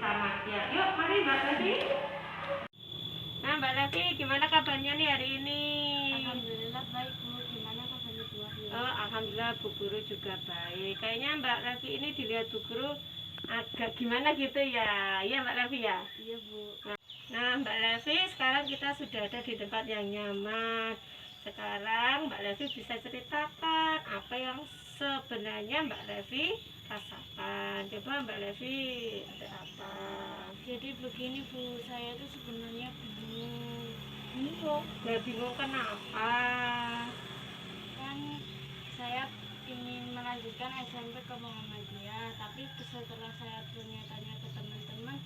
bersama. Ya, yuk mari Mbak Levi. Nah Mbak Levi, gimana kabarnya nih hari ini? Alhamdulillah baik Bu, gimana kabarnya Bu Wahyu? Oh, alhamdulillah Bu Guru juga baik. Kayaknya Mbak Levi ini dilihat Bu Guru agak gimana gitu ya. Iya Mbak Levi ya? Iya Bu. Nah Mbak Levi, sekarang kita sudah ada di tempat yang nyaman. Sekarang Mbak Levi bisa ceritakan apa yang sebenarnya Mbak Levi rasakan. Coba Mbak Levi, ada apa? Jadi begini Bu, saya tuh sebenarnya bingung. Bingung. Ya bingung kenapa? Kan saya ingin melanjutkan SMP ke Muhammadiyah, tapi setelah saya tanya-tanya ke teman-teman,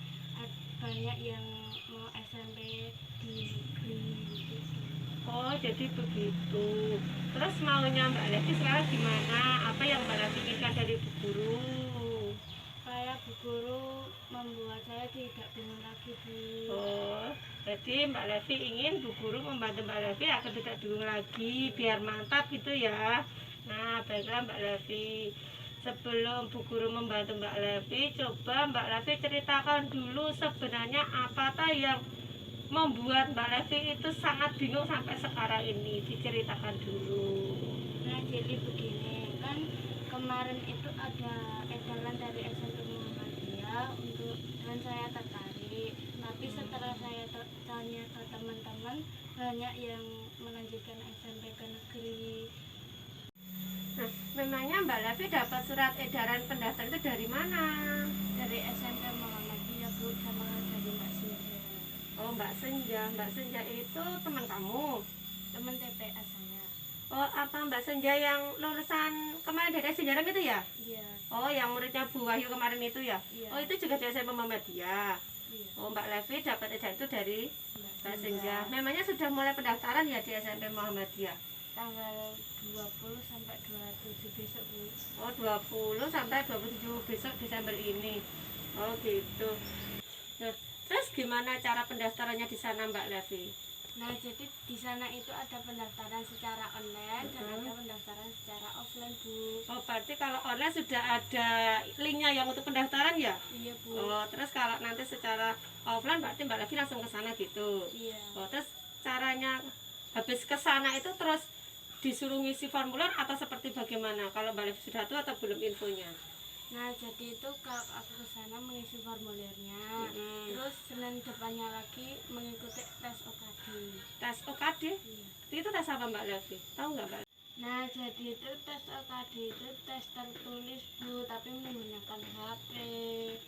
banyak yang mau SMP di negeri gitu. Oh jadi begitu. Terus maunya Mbak Levi sekarang gimana? Apa yang Mbak Levi inginkan dari Bu Guru? Supaya Bu Guru membuat saya tidak bingung lagi Bu. Oh, jadi Mbak Levi ingin Bu Guru membantu Mbak Levi agar tidak bingung lagi, biar mantap gitu ya. Nah, baiklah Mbak Levi. Sebelum Bu Guru membantu Mbak Levi, coba Mbak Levi ceritakan dulu sebenarnya apa yang membuat Mbak Levi itu sangat bingung sampai sekarang ini. Diceritakan dulu. Nah jadi begini, kan kemarin itu ada edaran dari SMP Muhammadiyah dan saya tertarik, tapi setelah saya tanya ke teman-teman, banyak yang melanjutkan SMP ke negeri. Nah, memangnya Mbak Levi dapat surat edaran pendaftaran itu dari mana? Dari SMP Muhammadiyah Bu, sama dari Mbak Sinja. Oh, Mbak Senja. Mbak Senja itu teman kamu? Teman TPA saya. Oh, apa Mbak Senja yang lulusan kemarin dari sejarah itu ya? Iya. Oh, yang muridnya Bu Wahyu kemarin itu ya? Iya. Oh, itu juga dari SMP Muhammadiyah. Iya. Oh, Mbak Levi dapat edaran itu dari Mbak Senja. Senja. Memangnya sudah mulai pendaftaran ya di SMP Muhammadiyah? Tanggal 20 sampai 27 besok Bu. Oh, 20 sampai 27 besok Desember ini. Oh, gitu. Nah, terus gimana cara pendaftarannya di sana Mbak Levi? Nah, jadi di sana itu ada pendaftaran secara online dan ada pendaftaran secara offline, Bu. Oh, berarti kalau online sudah ada linknya yang untuk pendaftaran ya? Iya, Bu. Oh, terus kalau nanti secara offline berarti Mbak Levi langsung ke sana gitu. Iya. Oh, terus caranya habis ke sana itu terus disuruh ngisi formulir atau seperti bagaimana? Kalau Mbak Levi sudah tahu atau belum infonya? Nah, jadi itu kalau aku ke sana mengisi formulirnya. Terus Senin depannya lagi mengikuti tes OKD. Tes OKD? Iya. Itu tes apa Mbak Levi? Tahu nggak Mbak? Nah, jadi itu tes OKD itu tes tertulis Bu, tapi menggunakan HP.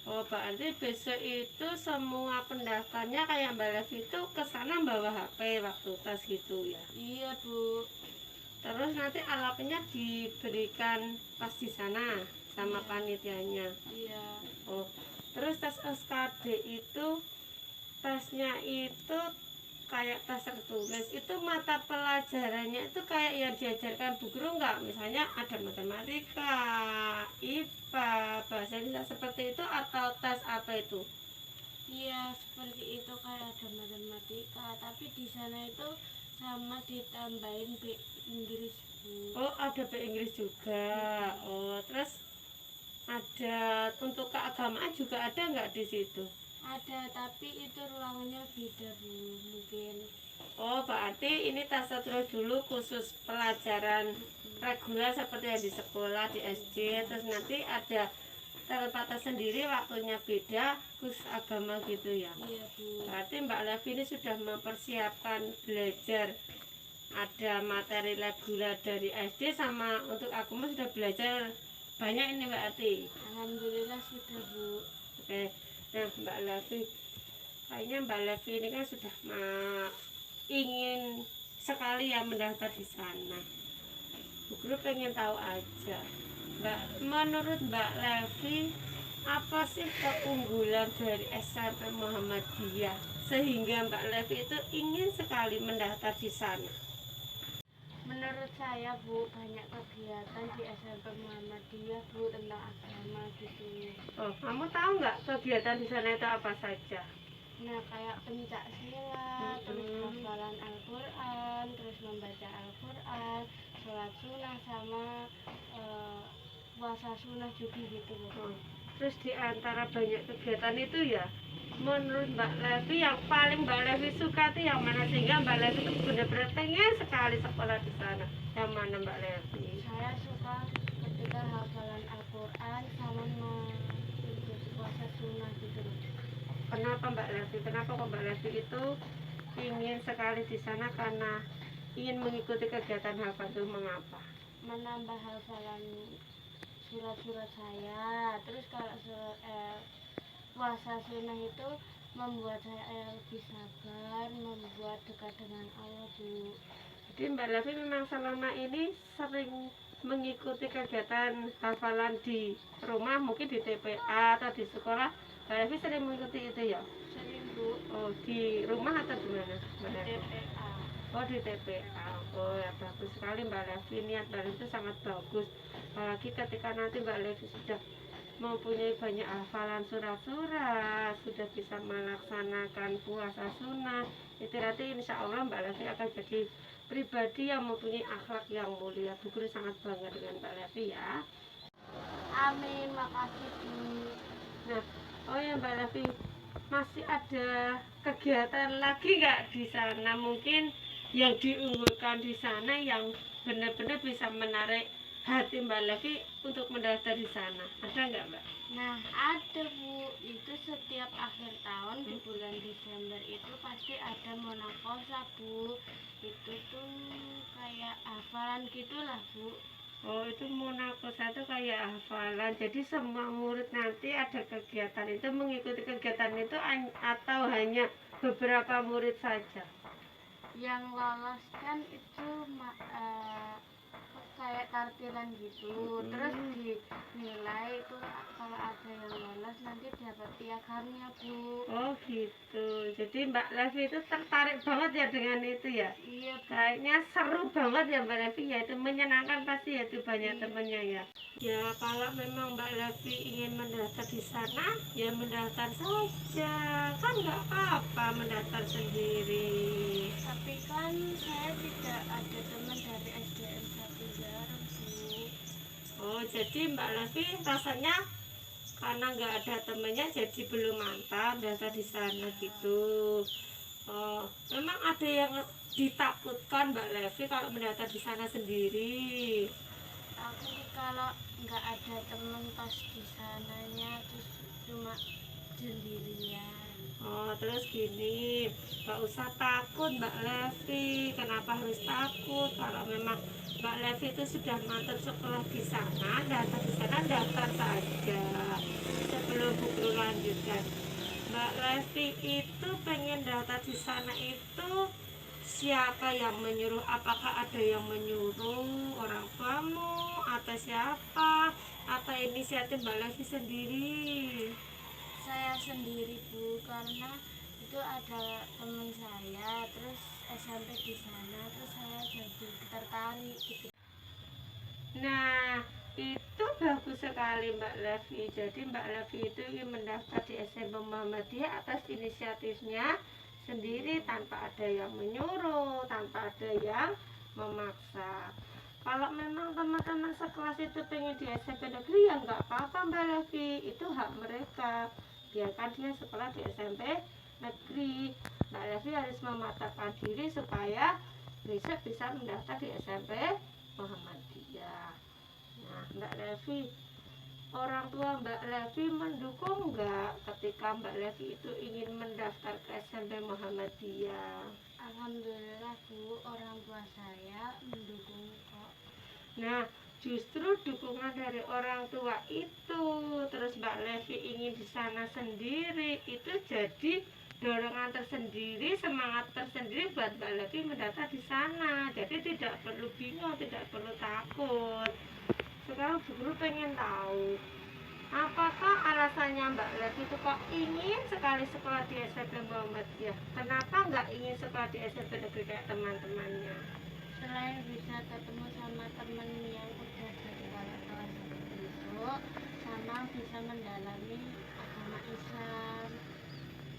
Oh, berarti besok itu semua pendaftarnya kayak Mbak Levi itu ke sana bawa HP waktu tes gitu ya? Iya, Bu. Terus nanti alatnya diberikan pas di sana sama panitianya. Iya. Oh, terus tes SKD itu tesnya itu kayak tes tertulis. Itu mata pelajarannya itu kayak yang diajarkan Bu Guru nggak? Misalnya ada matematika, IPA, bahasa Indonesia seperti itu atau tes apa itu? Iya, seperti itu kayak ada matematika, tapi di sana itu sama ditambahin B Inggris Bu. Oh, ada bahasa Inggris juga. Oh, terus ada untuk keagamaan juga ada nggak di situ? Ada, tapi itu ruangannya beda Bu, mungkin. Oh, berarti ini tes tertulis dulu khusus pelajaran reguler seperti yang di sekolah, di SD. Terus nanti ada tempat tersendiri, waktunya beda, khusus agama gitu ya. Iya Bu. Berarti Mbak Levi ini sudah mempersiapkan belajar. Ada materi reguler dari SD sama untuk agama sudah belajar banyak ini Mbak Ati. Alhamdulillah sudah Bu. Oke, nah Mbak Levi, kayaknya Mbak Levi ini kan sudah ingin sekali ya mendaftar di sana. Bu Guru pengen tahu aja, menurut Mbak Levi, apa sih keunggulan dari SMP Muhammadiyah sehingga Mbak Levi itu ingin sekali mendaftar di sana? Menurut saya Bu, banyak kegiatan di SMP Muhammadiyah Bu tentang agama gitu. Oh, kamu tahu nggak kegiatan di sana itu apa saja? Nah, kayak pencak silat, terus hafalan Al-Quran, terus membaca Al-Quran, sholat sunnah sama puasa sunnah juga gitu Bu. Terus di antara banyak kegiatan itu ya, menurut Mbak Levi yang paling Mbak Levi suka itu yang mana, sehingga Mbak Levi itu benar-benar pengen sekali sekolah di sana? Yang mana Mbak Levi? Saya suka ketika hafalan Al-Quran sama mengikuti puasa sunnah gitu loh. Kenapa Mbak Levi? Kenapa kok Mbak Levi itu ingin sekali di sana, karena ingin mengikuti kegiatan hafal itu mengapa? Menambah hafalan surat-surat saya. Terus kalau puasa sunnah itu membuat saya lebih sabar, membuat dekat dengan Allah, Bu. Jadi Mbak Levi memang selama ini sering mengikuti kegiatan hafalan di rumah, mungkin di TPA atau di sekolah. Mbak Levi sering mengikuti itu ya? Sering, Bu. Oh, di rumah atau di mana Mbak Di Levi? TPA. Oh, di TPA. Oh ya, bagus sekali Mbak Levi. Niat Mbak Levi itu sangat bagus. Apalagi ketika nanti Mbak Levi sudah mempunyai banyak hafalan surat-surat, sudah bisa melaksanakan puasa sunnah, itu nanti insya Allah Mbak Levi akan jadi pribadi yang mempunyai akhlak yang mulia. Bu Guru sangat bangga dengan Mbak Levi ya. Amin, makasih, Bu. Nah, oh ya Mbak Levi, masih ada kegiatan lagi nggak di sana? Mungkin yang diunggulkan di sana yang benar-benar bisa menarik hati Mbak Levi untuk mendaftar di sana. Ada nggak Mbak? Nah, ada, Bu. Itu setiap akhir tahun di bulan Desember itu pasti ada monakosa, Bu. Itu tuh kayak hafalan gitulah, Bu. Oh, itu Monakosa itu kayak hafalan. Jadi semua murid nanti ada kegiatan itu, mengikuti kegiatan itu atau hanya beberapa murid saja? Yang lolos kan itu kayak tartilan gitu. Terus dinilai itu kalau ada yang lolos nanti dapat piagamnya, Bu. Oh gitu. Jadi Mbak Levi itu tertarik banget ya dengan itu ya? Iya, Bu. Kayaknya seru banget ya Mbak Levi ya, itu menyenangkan pasti ya, itu banyak temennya ya. Ya kalau memang Mbak Levi ingin mendaftar di sana, ya mendaftar saja, kan nggak apa-apa mendaftar sendiri. Tapi kan saya tidak ada teman dari SDN 1 Jarum, Bu. Oh jadi Mbak Levi rasanya karena nggak ada temennya jadi belum mantap daftar di sana gitu. Oh, memang ada yang ditakutkan Mbak Levi kalau mendaftar di sana sendiri? Aku kalau nggak ada teman pas di sananya terus cuma sendirian. Oh, terus gini, nggak usah takut Mbak Levi. Kenapa harus takut? Kalau memang Mbak Levi itu sudah mantap sekolah di sana, daftar di sana, daftar saja. Sebelum Bu Guru lanjutkan, Mbak Levi itu pengen daftar di sana itu siapa yang menyuruh? Apakah ada yang menyuruh, orang tuamu atau siapa? Atau inisiatif Mbak Levi sendiri? Saya sendiri, Bu, karena itu ada teman saya terus SMP di sana terus saya jadi tertarik gitu. Nah, itu bagus sekali Mbak Levi. Jadi Mbak Levi itu ingin mendaftar di SMP Muhammadiyah atas inisiatifnya sendiri, tanpa ada yang menyuruh, tanpa ada yang memaksa. Kalau memang teman-teman sekelas itu pengen di SMP negeri, ya nggak apa-apa Mbak Levi, itu hak mereka. Biarkan dia sekolah di SMP negeri. Mbak Levi harus mematapkan diri supaya bisa mendaftar di SMP Muhammadiyah. Nah, Mbak Levi, orang tua Mbak Levi mendukung nggak ketika Mbak Levi itu ingin mendaftar ke SMP Muhammadiyah? Alhamdulillah, Bu, orang tua saya mendukung kok. Nah, justru dukungan dari orang tua itu, terus Mbak Levi ingin di sana sendiri, itu jadi dorongan tersendiri, semangat tersendiri buat Mbak Levi mendaftar di sana. Jadi tidak perlu bingung, tidak perlu takut. Sekarang Bu Guru pengen tahu, apakah alasannya Mbak Levi itu kok ingin sekali sekolah di SMP Muhammadiyah? Kenapa nggak ingin sekolah di SMP negeri kayak teman-temannya? Selain bisa ketemu sama temen yang udah dari kakak kelas itu, sama bisa mendalami agama Islam.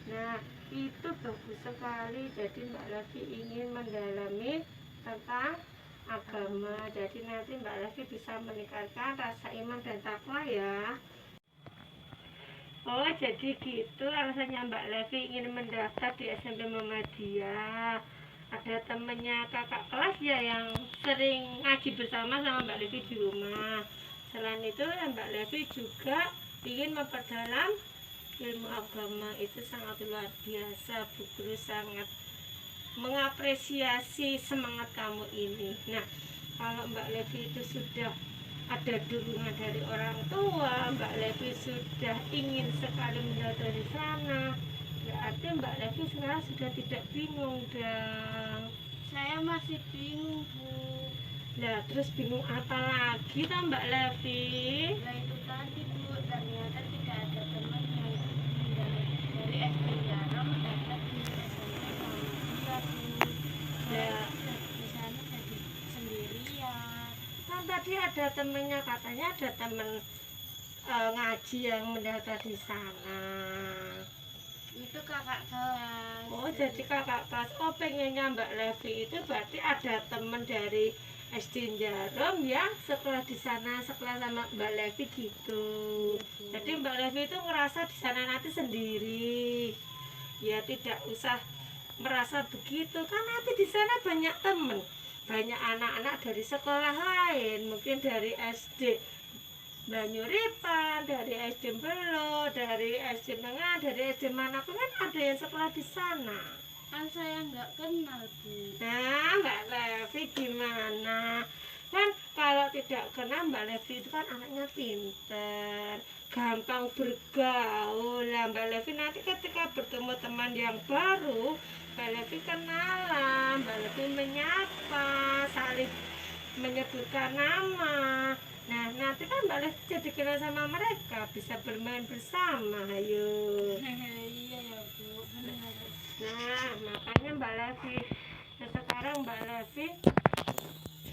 Nah, itu bagus sekali. Jadi Mbak Levi ingin mendalami tentang agama. Jadi nanti Mbak Levi bisa meningkatkan rasa iman dan takwa ya. Oh, jadi gitu alasannya Mbak Levi ingin mendaftar di SMP Muhammadiyah. Ada temennya kakak kelas ya yang sering ngaji bersama sama Mbak Levi di rumah. Selain itu, Mbak Levi juga ingin memperdalam ilmu agama. Itu sangat luar biasa. Bu Guru sangat mengapresiasi semangat kamu ini. Nah, kalau Mbak Levi itu sudah ada dukungan dari orang tua, Mbak Levi sudah ingin sekali mendaftar di sana, berarti Mbak Levi sekarang sudah tidak bingung dong. Saya masih bingung, Bu. Nah, terus bingung apa lagi kan Mbak Levi? Nah, itu tadi, Bu, ternyata tidak ada teman yang dari SD Jaram mendaftar di SMP Muhammadiyah, Bu. Saya di sana jadi sendirian. Kan tadi ada temennya, katanya ada temen ngaji yang mendaftar di sana. Itu kakak kelas. Oh, jadi kakak kelas. Oh, pengennya Mbak Levi itu berarti ada temen dari SD Jarum ya, sekolah di sana, sekolah sama Mbak Levi gitu. Jadi Mbak Levi itu ngerasa di sana nanti sendiri. Ya tidak usah merasa begitu, kan nanti di sana banyak temen, banyak anak-anak dari sekolah lain, mungkin dari SD Banyuripan, dari SD Belo, dari SD Tengah, dari SD manapun kan ada yang sekolah di sana. Kan saya nggak kenal, Bu. Nah, Mbak Levi gimana? Kan kalau tidak kenal Mbak Levi itu kan anaknya pinter, gampang bergaul. Lah Mbak Levi nanti ketika bertemu teman yang baru, Mbak Levi kenalan, Mbak Levi menyapa, saling menyebutkan nama. Nah, nanti kan Mbak Levi jadi kenal sama mereka, bisa bermain bersama. Ayo. Iya ya, Bu. Benar. Nah, makanya Mbak Levi. Nah, sekarang Mbak Levi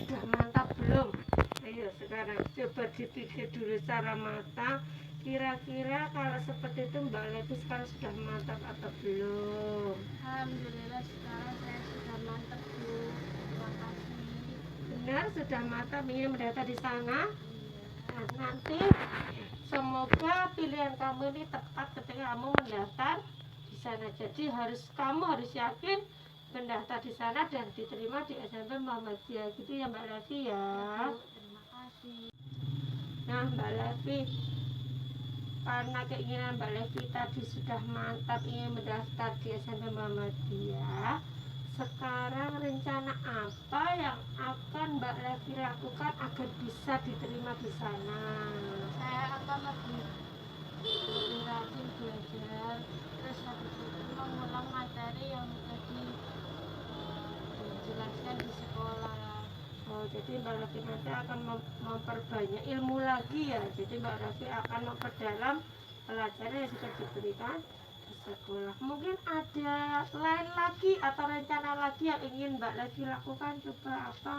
sudah mantap belum? Ayo sekarang coba dipikir dulu secara matang. Kira-kira kalau seperti itu Mbak Levi sekarang sudah mantap atau belum? Alhamdulillah sekarang saya sudah mantap, Bu. Terima kasih. Benar, sudah mantap ingin mendaftar di sana. Iya. Nah, nanti semoga pilihan kamu ini tepat ketika kamu mendaftar di sana. Jadi kamu harus yakin mendaftar di sana dan diterima di SMP Muhammadiyah gitu ya Mbak Levi ya. Bu, terima kasih. Nah Mbak Levi, karena keinginan Mbak Levi tadi sudah mantap ingin mendaftar di SMP Muhammadiyah, sekarang rencana apa yang akan Mbak Levi lakukan agar bisa diterima di sana? Saya akan lebih rajin belajar, terus habis itu mengulang materi yang tadi dijelaskan di sekolah. Oh, jadi Mbak Levi nanti akan memperbanyak ilmu lagi ya. Jadi Mbak Levi akan memperdalam pelajaran yang sudah diberikan di sekolah. Mungkin ada lain lagi atau rencana lagi yang ingin Mbak Levi lakukan, coba apa?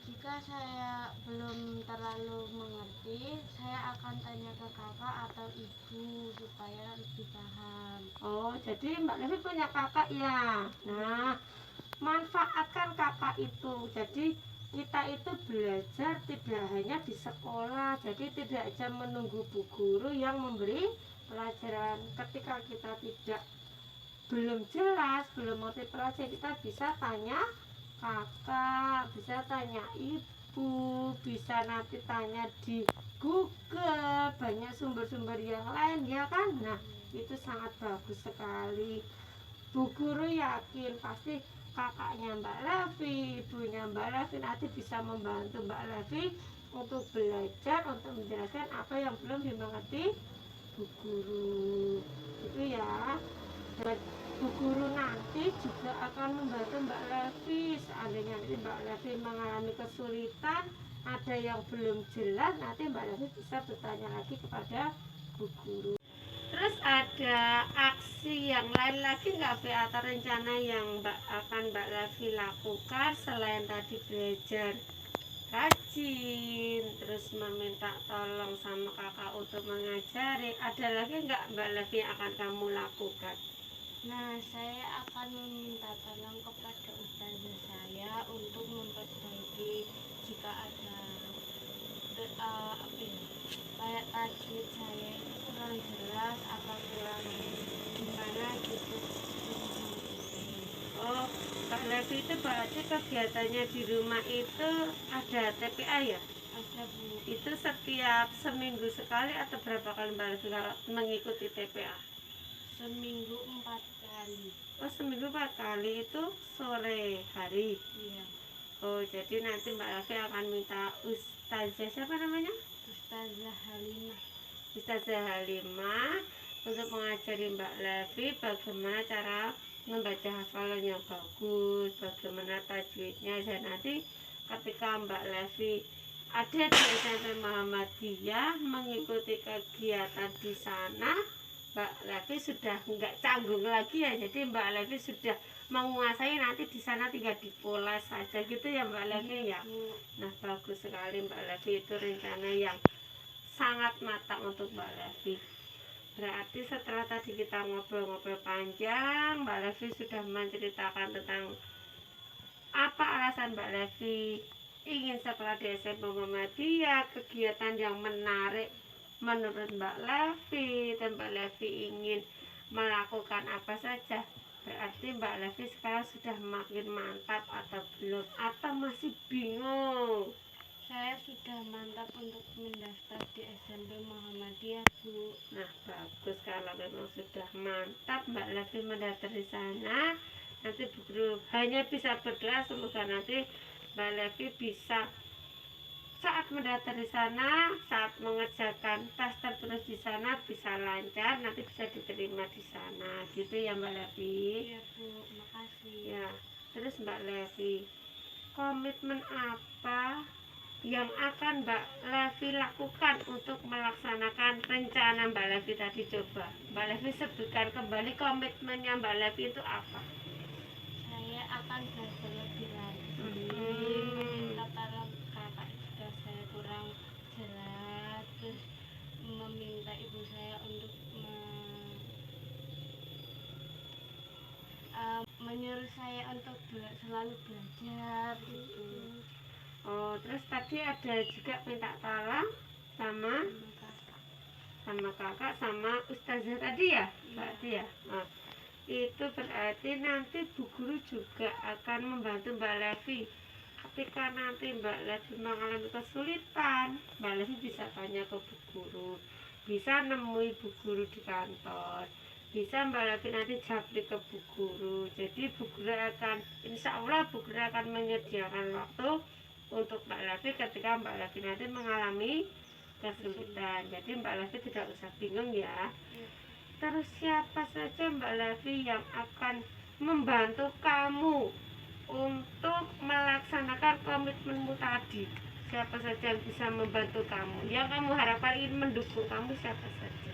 Jika saya belum terlalu mengerti, saya akan tanya ke kakak atau ibu supaya lebih paham. Oh, jadi Mbak Levi punya kakak ya. Nah, manfaatkan kakak itu. Jadi kita itu belajar tidak hanya di sekolah, jadi tidak saja menunggu bu guru yang memberi pelajaran. Ketika kita belum jelas, belum mengerti pelajaran, kita bisa tanya kakak, bisa tanya ibu, bisa nanti tanya di Google, banyak sumber-sumber yang lain ya kan. Nah, itu sangat bagus sekali. Bu guru yakin pasti kakaknya Mbak Levi, ibunya Mbak Levi nanti bisa membantu Mbak Levi untuk belajar, untuk menjelaskan apa yang belum dimengerti bu guru. Itu ya. Dan bu guru nanti juga akan membantu Mbak Levi. Seandainya nanti Mbak Levi mengalami kesulitan, ada yang belum jelas, nanti Mbak Levi bisa bertanya lagi kepada bu guru. Terus ada aksi yang lain lagi nggak Be, atau rencana yang akan Mbak Levi lakukan selain tadi belajar rajin, terus meminta tolong sama kakak untuk mengajari? Ada lagi nggak Mbak Levi yang akan kamu lakukan? Nah, saya akan meminta tolong kepada ustazah saya untuk memperbaiki jika ada apa ya, kayak tajwid saya itu kurang jelas apa kurang gimana gitu. Oh, Kak Levi itu berarti kegiatannya di rumah itu ada TPA ya? Ada Bu, Itu setiap seminggu sekali atau berapa kali Mbak Levi kalau mengikuti TPA? seminggu 4 kali. Oh, seminggu 4 kali itu sore hari. Iya, Oh, jadi nanti Mbak Levi akan minta Ustazah siapa namanya? Ustazah Halimah. Ustazah Halimah untuk mengajari Mbak Levi bagaimana cara membaca hafalan yang bagus, bagaimana tajwidnya, dan nanti ketika Mbak Levi ada di SMP Muhammadiyah mengikuti kegiatan di sana, Mbak Levi sudah nggak canggung lagi ya, jadi Mbak Levi sudah menguasai, nanti di sana tinggal dipoles saja gitu ya Mbak Levi ya. Bu, Nah, bagus sekali Mbak Levi, itu rencana yang sangat matang untuk Mbak Levi. Berarti setelah tadi kita ngobrol-ngobrol panjang, Mbak Levi sudah menceritakan tentang apa alasan Mbak Levi ingin sekolah di SMP Muhammadiyah, kegiatan yang menarik menurut Mbak Levi, dan Mbak Levi ingin melakukan apa saja. Berarti Mbak Levi sekarang sudah makin mantap atau belum, atau masih bingung? saya sudah mantap untuk mendaftar di SMP Muhammadiyah Bu. Nah, bagus kalau memang sudah mantap Mbak Levi mendaftar di sana. Nanti Bu Guru hanya bisa berdoa semoga nanti Mbak Levi bisa saat mendaftar di sana, saat mengerjakan tes tertulis di sana bisa lancar, nanti bisa diterima di sana. Gitu ya Mbak Levi. Iya Bu, makasih. Ya, terus Mbak Levi, komitmen apa yang akan Mbak Levi lakukan untuk melaksanakan rencana Mbak Levi tadi? Coba Mbak Levi sebutkan kembali komitmennya Mbak Levi itu apa? Saya akan belajar lebih lagi, Hmm. meminta para kakak jika saya kurang jelas, terus meminta ibu saya untuk menyuruh saya untuk selalu belajar gitu. Oh, terus tadi ada juga minta tolong sama Sama kakak. kakak sama ustazah tadi ya, berarti ya. Oh, itu berarti nanti Bu Guru juga akan membantu Mbak Levi. Ketika nanti Mbak Levi mengalami kesulitan, Mbak Levi bisa tanya ke Bu Guru, bisa nemui Bu Guru di kantor, bisa Mbak Levi nanti japri ke Bu Guru. Jadi Bu Guru akan, insya Allah Bu Guru akan menyediakan waktu untuk Mbak Levi ketika Mbak Levi nanti mengalami kesulitan. Jadi Mbak Levi tidak usah bingung ya. Terus siapa saja Mbak Levi yang akan membantu kamu untuk melaksanakan komitmenmu tadi? Siapa saja yang bisa membantu kamu? Yang kamu harapkan ingin mendukung kamu siapa saja?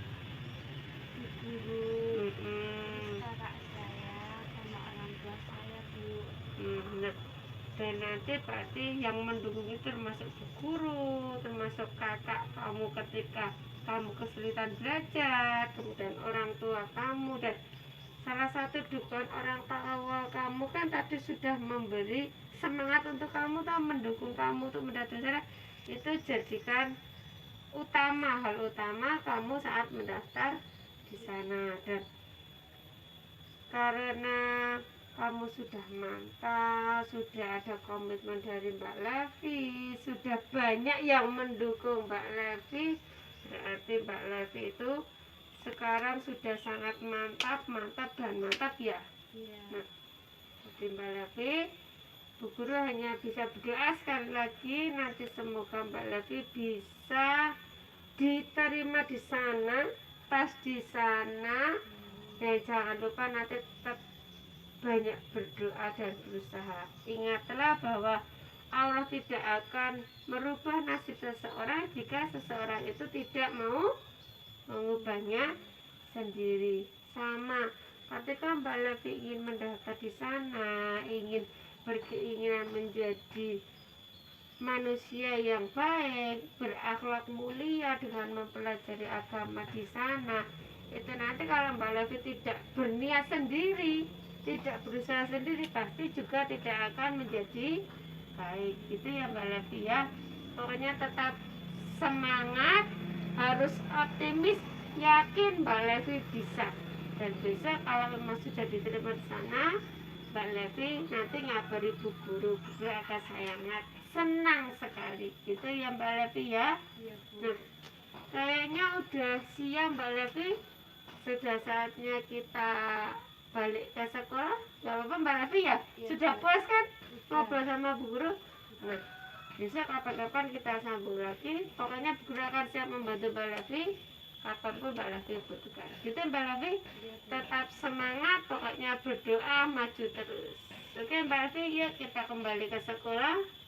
Guru, Mm-mm. kakak saya sama orang tua saya Bu. Nah, dan nanti berarti yang mendukung itu termasuk Bu Guru, termasuk kakak kamu ketika kamu kesulitan belajar, kemudian orang tua kamu, dan salah satu dukungan orang tua kamu kan tadi sudah memberi semangat untuk kamu, atau mendukung kamu untuk mendaftar. Itu jadikan utama, hal utama kamu saat mendaftar di sana. Dan karena kamu sudah mantap, sudah ada komitmen dari Mbak Levi, sudah banyak yang mendukung Mbak Levi, berarti Mbak Levi itu sekarang sudah sangat mantap dan mantap ya. Iya. Nah, jadi Mbak Levi, Bu Guru hanya bisa berdoa sekali lagi, nanti semoga Mbak Levi bisa diterima di sana, tes di sana, dan jangan lupa nanti tetap banyak berdoa dan berusaha. Ingatlah bahwa Allah tidak akan merubah nasib seseorang jika seseorang itu tidak mau mengubahnya sendiri. Sama ketika Mbak Levi ingin mendaftar di sana, ingin berkeinginan menjadi manusia yang baik, berakhlak mulia dengan mempelajari agama di sana, itu nanti kalau Mbak Levi tidak berniat sendiri, tidak berusaha sendiri, pasti juga tidak akan menjadi baik. Gitu ya Mbak Levi ya. Pokoknya tetap semangat, harus optimis, yakin Mbak Levi bisa. Dan besok kalau memang sudah diterima di sana, Mbak Levi nanti ngabari Bu Guru akan sangat senang sekali gitu ya Mbak Levi ya. Nah, kayaknya udah siang Mbak Levi, sudah saatnya kita balik ke sekolah. Gak apa-apa Mbak Levi ya? Sudah puas kan ngobrol sama Bu Guru? Nah, besok kapan-kapan kita sambung lagi. Pokoknya Bu Guru akan siap membantu Mbak Levi kapanpun Mbak Levi butuhkan. Gitu Mbak Levi, tetap semangat, pokoknya berdoa, maju terus. Oke Mbak Levi, yuk kita kembali ke sekolah.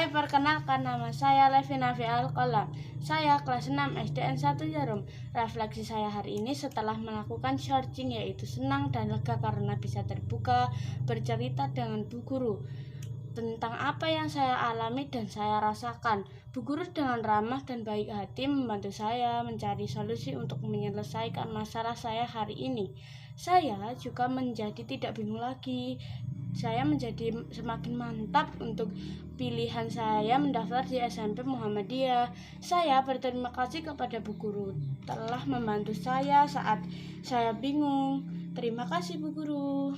Perkenalkan, nama saya Levi Nafi Al-Qolam. Saya kelas 6 SDN 1 Jarum. Refleksi saya hari ini setelah melakukan searching yaitu senang dan lega karena bisa terbuka bercerita dengan Bu Guru tentang apa yang saya alami dan saya rasakan. Bu Guru dengan ramah dan baik hati membantu saya mencari solusi untuk menyelesaikan masalah saya hari ini. Saya juga menjadi tidak bingung lagi. Saya menjadi semakin mantap untuk pilihan saya mendaftar di SMP Muhammadiyah. Saya berterima kasih kepada Bu Guru telah membantu saya saat saya bingung. Terima kasih Bu Guru.